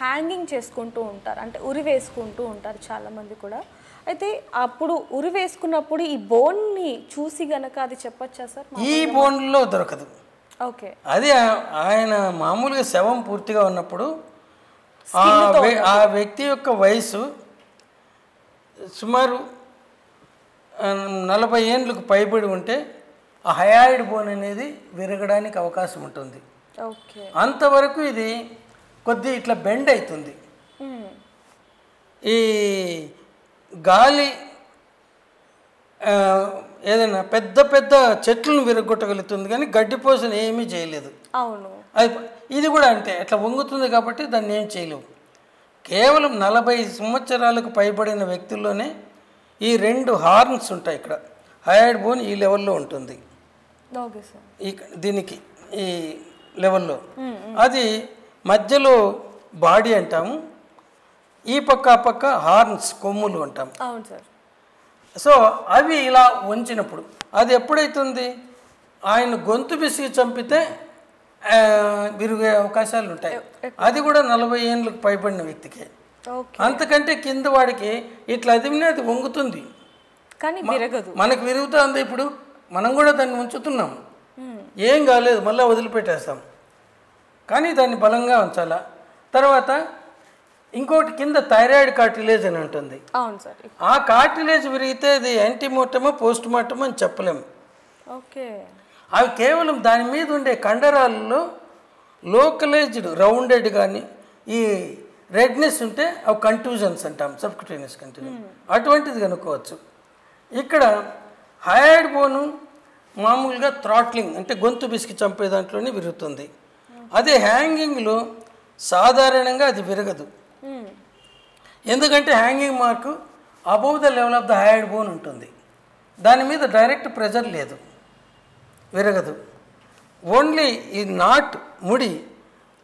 Hanging చేసుకుంటూ ఉంటారు, అంటే ఉరి వేసుకుంటూ ఉంటారు చాలామంది కూడా. అయితే అప్పుడు ఉరి వేసుకున్నప్పుడు ఈ బోన్ని చూసి గనక అది చెప్పచ్చా సార్? ఈ బోన్లో దొరకదు. ఓకే. అది ఆయన మామూలుగా శవం పూర్తిగా ఉన్నప్పుడు ఆ వ్యక్తి యొక్క వయసు సుమారు 40 ఏళ్ళకు పైబడి ఉంటే ఆ హయాయిడ్ బోన్ అనేది విరగడానికి అవకాశం ఉంటుంది. అంతవరకు ఇది కొద్ది ఇట్లా బెండ్ అవుతుంది. ఈ గాలి ఏదైనా పెద్ద పెద్ద చెట్లను విరగొట్టగలుగుతుంది కానీ గడ్డిపోసను ఏమీ చేయలేదు. అవును. ఇది కూడా అంతే, అట్లా వంగుతుంది కాబట్టి దాన్ని ఏం చేయలేవు. కేవలం 40 సంవత్సరాలకు పైబడిన వ్యక్తుల్లోనే ఈ 2 హార్న్స్ ఉంటాయి. ఇక్కడ హయాయిడ్ బోన్ ఈ లెవెల్లో ఉంటుంది, దీనికి ఈ లెవెల్లో. అది మధ్యలో బాడీ అంటాము, ఈ పక్క ఆ పక్క హార్న్స్ కొమ్ములు అంటాము. సో అవి ఇలా వంచినప్పుడు అది ఎప్పుడైతుంది, ఆయన గొంతు బిసికి చంపితే విరిగే అవకాశాలు ఉంటాయి. అది కూడా 40 ఏళ్ళకు పైబడిన వ్యక్తికి. అంతకంటే కింద వాడికి ఇట్లా అదిమినే అది వంగుతుంది కానీ విరగదు. మనకు విరుగుతుంది. ఇప్పుడు మనం కూడా దాన్ని ఉంచుతున్నాం, ఏం కాలేదు, మళ్ళీ వదిలిపెట్టేస్తాం. కానీ దాన్ని బలంగా ఉంచాలా. తర్వాత ఇంకోటి కింద థైరాయిడ్ కార్టిలేజ్ అని ఉంటుంది. ఆ కార్టిలేజ్ విరిగితే అది యాంటీమోర్టమో పోస్ట్ మార్టమో అని చెప్పలేము. అవి కేవలం దాని మీద ఉండే కండరాలలో లోకలైజ్డ్ రౌండెడ్ కానీ ఈ రెడ్నెస్ ఉంటే అవి కంట్యూజన్స్ అంటాం, సబ్క్యూటేనియస్ కంట్యూజన్, అటువంటిది కనుక్కోవచ్చు. ఇక్కడ హయాయిడ్ బోను మామూలుగా థ్రాట్లింగ్ అంటే గొంతు బిసికి చంపే దాంట్లోనే విరుగుతుంది. అదే హ్యాంగింగ్లో సాధారణంగా అది విరగదు. ఎందుకంటే hanging mark above the level of the hyoid bone ఉంటుంది, దాని మీద డైరెక్ట్ ప్రెజర్ లేదు, విరగదు. ఓన్లీ ఈ నాట్ ముడి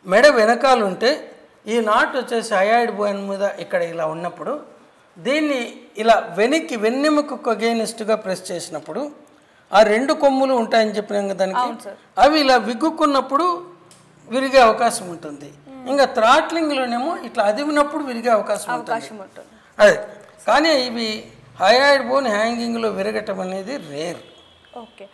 మెడ వెనకాలు ఉంటే ఈ నాట్ వచ్చేసి హయాయిడ్ బోన్ మీద ఇక్కడ ఇలా ఉన్నప్పుడు దీన్ని ఇలా వెనక్కి వెన్నెముకకు అగెయినిస్ట్గా ప్రెస్ చేసినప్పుడు ఆ 2 కొమ్ములు ఉంటాయని చెప్పినాం కదా దానికి, అవి ఇలా విగ్గుకున్నప్పుడు విరిగే అవకాశం ఉంటుంది. ఇంకా థ్రాట్లింగ్లోనేమో ఇట్లా అదివినప్పుడు విరిగే అవకాశం ఉంటుంది. అదే కానీ ఇవి హయాయిడ్ బోన్ హ్యాంగింగ్లో విరగటం అనేది రేర్. ఓకే.